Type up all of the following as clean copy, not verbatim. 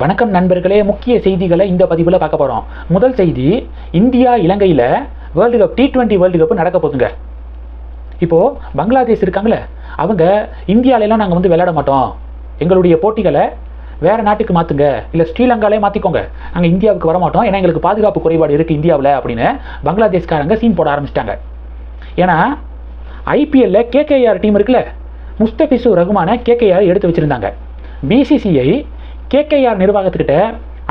வணக்கம் நண்பர்களே, முக்கிய செய்திகளை இந்த பதிவில் பார்க்க போகிறோம். முதல் செய்தி, இந்தியா இலங்கையில் world cup T20 world cup நடக்க போகுதுங்க. இப்போது பங்களாதேஷ் இருக்காங்களே, அவங்க இந்தியாவிலலாம் நாங்கள் விளையாட மாட்டோம், எங்களுடைய போட்டிகளை வேறு நாட்டுக்கு மாற்றுங்க, இல்லை ஸ்ரீலங்காலே மாற்றிக்கோங்க, நாங்கள் இந்தியாவுக்கு வர மாட்டோம், ஏன்னா எங்களுக்கு பாதுகாப்பு குறைபாடு இருக்குது இந்தியாவில் அப்படின்னு பங்களாதேஷ்காரங்க சீன் போட ஆரம்பிச்சிட்டாங்க. ஏன்னா IPL KKR டீம் இருக்குல்ல, முஸ்தபிசூர் ரஹ்மானை KKR எடுத்து வச்சுருந்தாங்க. BCCI KKR நிர்வாகத்துக்கிட்ட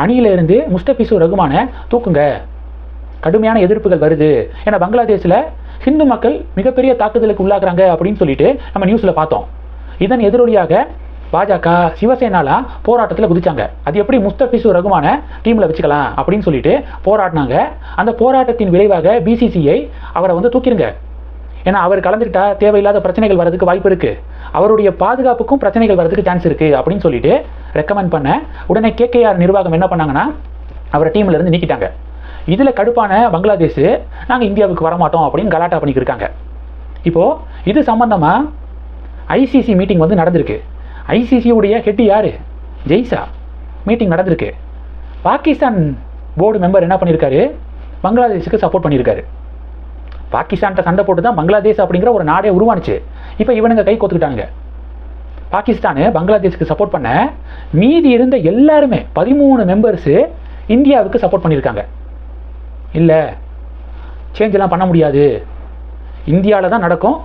அணியிலிருந்து முஸ்தபிசூர் ரஹ்மானை தூக்குங்க, கடுமையான எதிர்ப்புகள் வருது, ஏன்னா பங்களாதேஷில் ஹிந்து மக்கள் மிகப்பெரிய தாக்குதலுக்கு உள்ளாக்குறாங்க அப்படின்னு சொல்லிட்டு நம்ம நியூஸில் பார்த்தோம். இதன் எதிரொலியாக பாஜக சிவசேனாலாம் போராட்டத்தில் குதிச்சாங்க. அது எப்படி முஸ்தபிசூர் ரஹ்மானை டீமில் வச்சுக்கலாம் அப்படின்னு சொல்லிட்டு போராடினாங்க. அந்த போராட்டத்தின் விளைவாக BCCI அவரை தூக்கிடுங்க, ஏன்னா அவர் கலந்துக்கிட்டா தேவையில்லாத பிரச்சனைகள் வரதுக்கு வாய்ப்பு இருக்குது, அவருடைய பாதுகாப்புக்கும் பிரச்சனைகள் வரதுக்கு சான்ஸ் இருக்குது அப்படின்னு சொல்லிட்டு ரெக்கமெண்ட் பண்ண உடனே KKR நிர்வாகம் என்ன பண்ணாங்கன்னா அவரை டீமில் இருந்து நீக்கிட்டாங்க. இதில் கடுப்பான பங்களாதேஷ் நாங்கள் இந்தியாவுக்கு வரமாட்டோம் அப்படின்னு கலாட்டா பண்ணிக்கிருக்காங்க. இப்போது இது சம்பந்தமாக ICC மீட்டிங் நடந்திருக்கு. ICC உடைய ஹெட் யார்? ஜெய்ஷா. மீட்டிங் நடந்திருக்கு. பாகிஸ்தான் போர்டு மெம்பர் என்ன பண்ணியிருக்காரு? பங்களாதேஷுக்கு சப்போர்ட் பண்ணியிருக்காரு. பாகிஸ்தான்கிட்ட சண்டை போட்டு தான் பங்களாதேஷ் அப்படிங்கிற ஒரு நாடே உருவானுச்சு. இப்போ இவனுங்க கை கோத்துக்கிட்டானுங்க. பாகிஸ்தானு பங்களாதேஷுக்கு சப்போர்ட் பண்ண மீதி இருந்த எல்லாருமே 13 மெம்பர்ஸு இந்தியாவுக்கு சப்போர்ட் பண்ணியிருக்காங்க. இல்லை, சேஞ்செல்லாம் பண்ண முடியாது, இந்தியாவில் தான் நடக்கும்,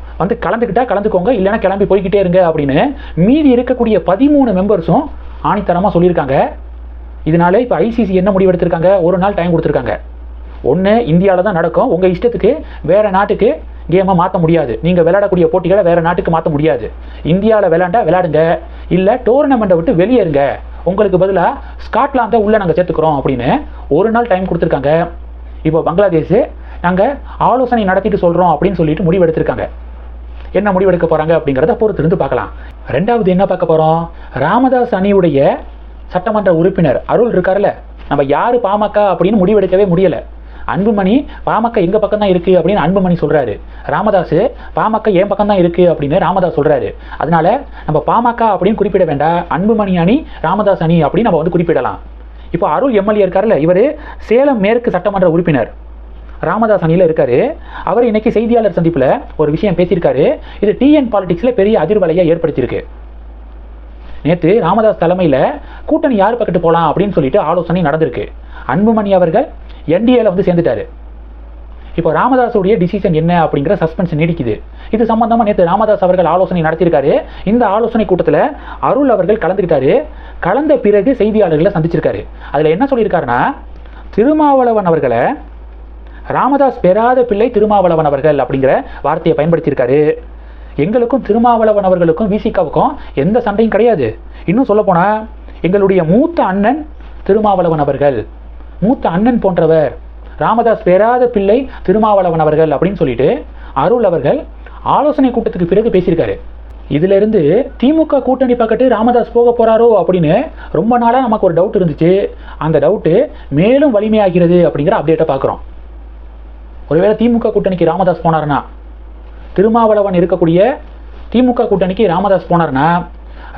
கலந்துக்கிட்டா கலந்துக்கோங்க, இல்லைன்னா கிளம்பி போய்கிட்டே இருங்க அப்படின்னு மீதி இருக்கக்கூடிய 13 மெம்பர்ஸும் ஆணித்தரமாக சொல்லியிருக்காங்க. இதனால இப்போ ICC என்ன முடிவெடுத்திருக்காங்க? ஒரு நாள் டைம் கொடுத்துருக்காங்க. ஒன்று, இந்தியாவில் தான் நடக்கும், உங்கள் இஷ்டத்துக்கு வேறு நாட்டுக்கு கேமை மாற்ற முடியாது, நீங்கள் விளையாடக்கூடிய போட்டிகளை வேறு நாட்டுக்கு மாற்ற முடியாது, இந்தியாவில் விளையாடுங்க, இல்லை டோர்னமெண்ட்டை விட்டு வெளியேறுங்க, உங்களுக்கு பதிலாக ஸ்காட்லாந்தை உள்ளே நாங்கள் சேர்த்துக்கிறோம் அப்படின்னு ஒரு நாள் டைம் கொடுத்துருக்காங்க. இப்போ பங்களாதேஷ் நாங்கள் ஆலோசனை நடத்திட்டு சொல்கிறோம் அப்படின்னு சொல்லிட்டு முடிவெடுத்திருக்காங்க. என்ன முடிவெடுக்க போகிறாங்க அப்படிங்கிறத பொறுத்திருந்து பார்க்கலாம். ரெண்டாவது என்ன பார்க்க போகிறோம்? ராமதாஸ் அணியுடைய சட்டமன்ற உறுப்பினர் அருள் இருக்கார்ல, நம்ம யார் பாமக அப்படின்னு முடிவெடுக்கவே முடியலை. அன்புமணி பாமக எங்கள் பக்கம் தான் இருக்குது அப்படின்னு அன்புமணி சொல்கிறாரு. ராமதாஸ் பாமக என் பக்கம் தான் இருக்குது அப்படின்னு ராமதாஸ் சொல்கிறாரு. அதனால நம்ம பாமக அப்படின்னு குறிப்பிட வேண்டாம், அன்புமணி அணி ராமதாஸ் அணி அப்படின்னு நம்ம குறிப்பிடலாம். இப்போ அருள் MLA இருக்கார்ல, இவர் சேலம் மேற்கு சட்டமன்ற உறுப்பினர், ராமதாஸ் அணியில் இருக்காரு. அவர் இன்னைக்கு செய்தியாளர் சந்திப்பில் ஒரு விஷயம் பேசியிருக்காரு. இது TN பாலிடிக்ஸில் பெரிய அதிர்வலையை ஏற்படுத்தியிருக்கு. நேற்று ராமதாஸ் தலைமையில் கூட்டணி யார் பக்கத்து போகலாம் அப்படின்னு சொல்லிட்டு ஆலோசனை நடந்திருக்கு. அன்புமணி அவர்கள் NDAல சேர்ந்துட்டாரு. இப்போ ராமதாஸுடைய டிசிஷன் என்ன அப்படிங்கிற சஸ்பென்ஸ் நீடிக்குது. இது சம்பந்தமாக நேற்று ராமதாஸ் அவர்கள் ஆலோசனை நடத்தியிருக்காரு. இந்த ஆலோசனை கூட்டத்தில் அருள் அவர்கள் கலந்துக்கிட்டாரு. கலந்த பிறகு செய்தியாளர்களை சந்திச்சிருக்காரு. அதில் என்ன சொல்லியிருக்காருன்னா, திருமாவளவன் அவர்களை ராமதாஸ் பெறாத பிள்ளை திருமாவளவன் அவர்கள் அப்படிங்கிற வார்த்தையை பயன்படுத்தியிருக்காரு. எங்களுக்கும் திருமாவளவன் அவர்களுக்கும் VCKவுக்கும் எந்த சண்டையும் கிடையாது. இன்னும் சொல்லப்போனால் எங்களுடைய மூத்த அண்ணன் திருமாவளவன் அவர்கள், மூத்த அண்ணன் போன்றவர், ராமதாஸ் பெறாத பிள்ளை திருமாவளவன் அவர்கள் அப்படின்னு சொல்லிட்டு அருள் அவர்கள் ஆலோசனை கூட்டத்துக்கு பிறகு பேசியிருக்காரு. இதிலிருந்து திமுக கூட்டணி பக்கத்து ராமதாஸ் போக போகிறாரோ அப்படின்னு ரொம்ப நாளாக நமக்கு ஒரு டவுட் இருந்துச்சு. அந்த டவுட்டு மேலும் வலிமையாகிறது அப்படிங்கிற அப்டேட்டை பார்க்குறோம். ஒருவேளை திமுக கூட்டணிக்கு ராமதாஸ் போனார்னா, திருமாவளவன் இருக்கக்கூடிய திமுக கூட்டணிக்கு ராமதாஸ் போனார்னா,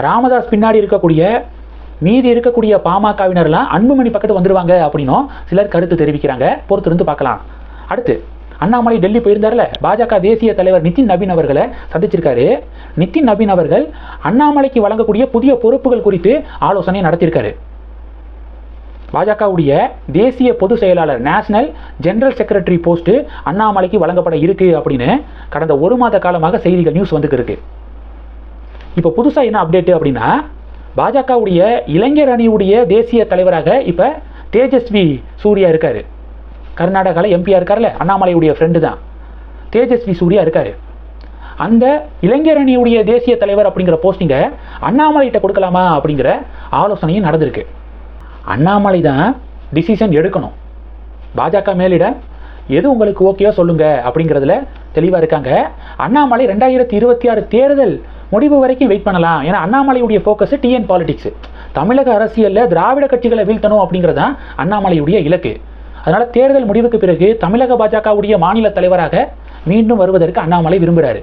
ராமதாஸ் பின்னாடி இருக்கக்கூடிய மீதி இருக்கக்கூடிய பாமகவினர்லாம் அன்புமணி பக்கத்து வந்துடுவாங்க அப்படின்னும் சிலர் கருத்து தெரிவிக்கிறாங்க. பொறுத்திருந்து பார்க்கலாம். அடுத்து, அண்ணாமலை டெல்லி போயிருந்தார்ல, பாஜக தேசிய தலைவர் நிதின் நபீன் அவர்களை சந்திச்சிருக்காரு. நிதின் நபீன் அவர்கள் அண்ணாமலைக்கு வழங்கக்கூடிய புதிய பொறுப்புகள் குறித்து ஆலோசனை நடத்தியிருக்காரு. பாஜகவுடைய தேசிய பொதுச் செயலாளர், நேஷனல் ஜெனரல் செக்ரட்டரி போஸ்ட்டு அண்ணாமலைக்கு வழங்கப்பட இருக்கு அப்படின்னு கடந்த ஒரு மாத காலமாக செய்திகள் நியூஸ் இருக்கு. இப்போ புதுசாக என்ன அப்டேட்டு அப்படின்னா, பாஜகவுடைய இளைஞர் அணியுடைய தேசிய தலைவராக இப்போ தேஜஸ்வி சூர்யா இருக்கார். கர்நாடகாவில் MP இருக்கார்ல, அண்ணாமலையுடைய ஃப்ரெண்டு தான் தேஜஸ்வி சூர்யா இருக்கார். அந்த இளைஞர் அணியுடைய தேசிய தலைவர் அப்படிங்கிற போஸ்டிங்கை அண்ணாமலைகிட்ட கொடுக்கலாமா அப்படிங்கிற ஆலோசனையும் நடந்திருக்கு. அண்ணாமலை தான் டிசிஷன் எடுக்கணும். பாஜக மேலிடம் எது உங்களுக்கு ஓகேயோ சொல்லுங்க அப்படிங்கிறதுல தெளிவாக இருக்காங்க. அண்ணாமலை 2026 தேர்தல் முடிவு வரைக்கும் வெயிட் பண்ணலாம். ஏன்னா அண்ணாமலையுடைய ஃபோக்கஸ் TN பாலிடிக்ஸ், தமிழக அரசியலில் திராவிட கட்சிகளை வீழ்த்தணும் அப்படிங்கிறது தான் அண்ணாமலையுடைய இலக்கு. அதனால் தேர்தல் முடிவுக்கு பிறகு தமிழக பாஜகவுடைய மாநில தலைவராக மீண்டும் வருவதற்கு அண்ணாமலை விரும்புகிறாரு.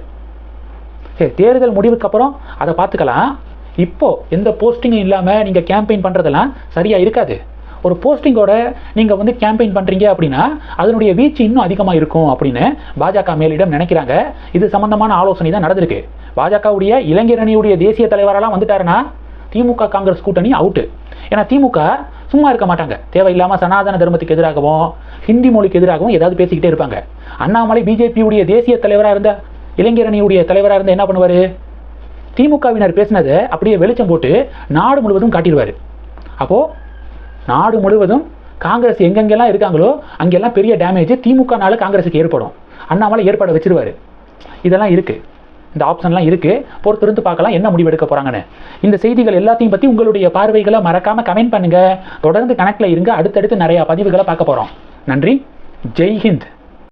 சரி, தேர்தல் முடிவுக்கு அப்புறம் அதை பார்த்துக்கலாம். இப்போ எந்த போஸ்டிங்கும் இல்லாமல் நீங்கள் கேம்பெயின் பண்ணுறதெல்லாம் சரியாக இருக்காது. ஒரு போஸ்டிங்கோட நீங்கள் வந்து கேம்பெயின் பண்ணுறீங்க அப்படின்னா அதனுடைய வீச்சு இன்னும் அதிகமாக இருக்கும் அப்படின்னு பாஜக மேலிடம் நினைக்கிறாங்க. இது சம்பந்தமான ஆலோசனை தான் நடந்திருக்கு. பாஜகவுடைய இளைஞர் அணியுடைய தேசிய தலைவரெல்லாம் வந்துட்டாருன்னா திமுக காங்கிரஸ் கூட்டணி அவுட்டு. ஏன்னா திமுக சும்மா இருக்க மாட்டாங்க. தேவையில்லாமல் சனாதன தர்மத்துக்கு எதிராகவும் ஹிந்தி மொழிக்கு எதிராகவும் ஏதாவது பேசிக்கிட்டே இருப்பாங்க. அண்ணாமலை பிஜேபியுடைய தேசிய தலைவராக இருந்த இளைஞர் அணியுடைய தலைவராக இருந்தால் என்ன பண்ணுவார்? திமுகவினர் பேசினதை அப்படியே வெளிச்சம் போட்டு நாடு முழுவதும் காட்டிடுவார். அப்போது நாடு முழுவதும் காங்கிரஸ் எங்கெங்கெல்லாம் இருக்காங்களோ அங்கெல்லாம் பெரிய டேமேஜ் திமுகனால காங்கிரஸுக்கு ஏற்படும். அண்ணாமலை ஏற்பாடு வச்சிருவார். இதெல்லாம் இருக்குது, இந்த ஆப்ஷன்லாம் இருக்குது. பொறுத்திருந்து பார்க்கலாம் என்ன முடிவு எடுக்க போகிறாங்கன்னு. இந்த செய்திகள் எல்லாத்தையும் பற்றி உங்களுடைய பார்வைகளை மறக்காமல் கமெண்ட் பண்ணுங்கள். தொடர்ந்து கணக்கில் இருங்க. அடுத்தடுத்து நிறையா பதிவுகளை பார்க்க போகிறோம். நன்றி. ஜெய் ஹிந்த்.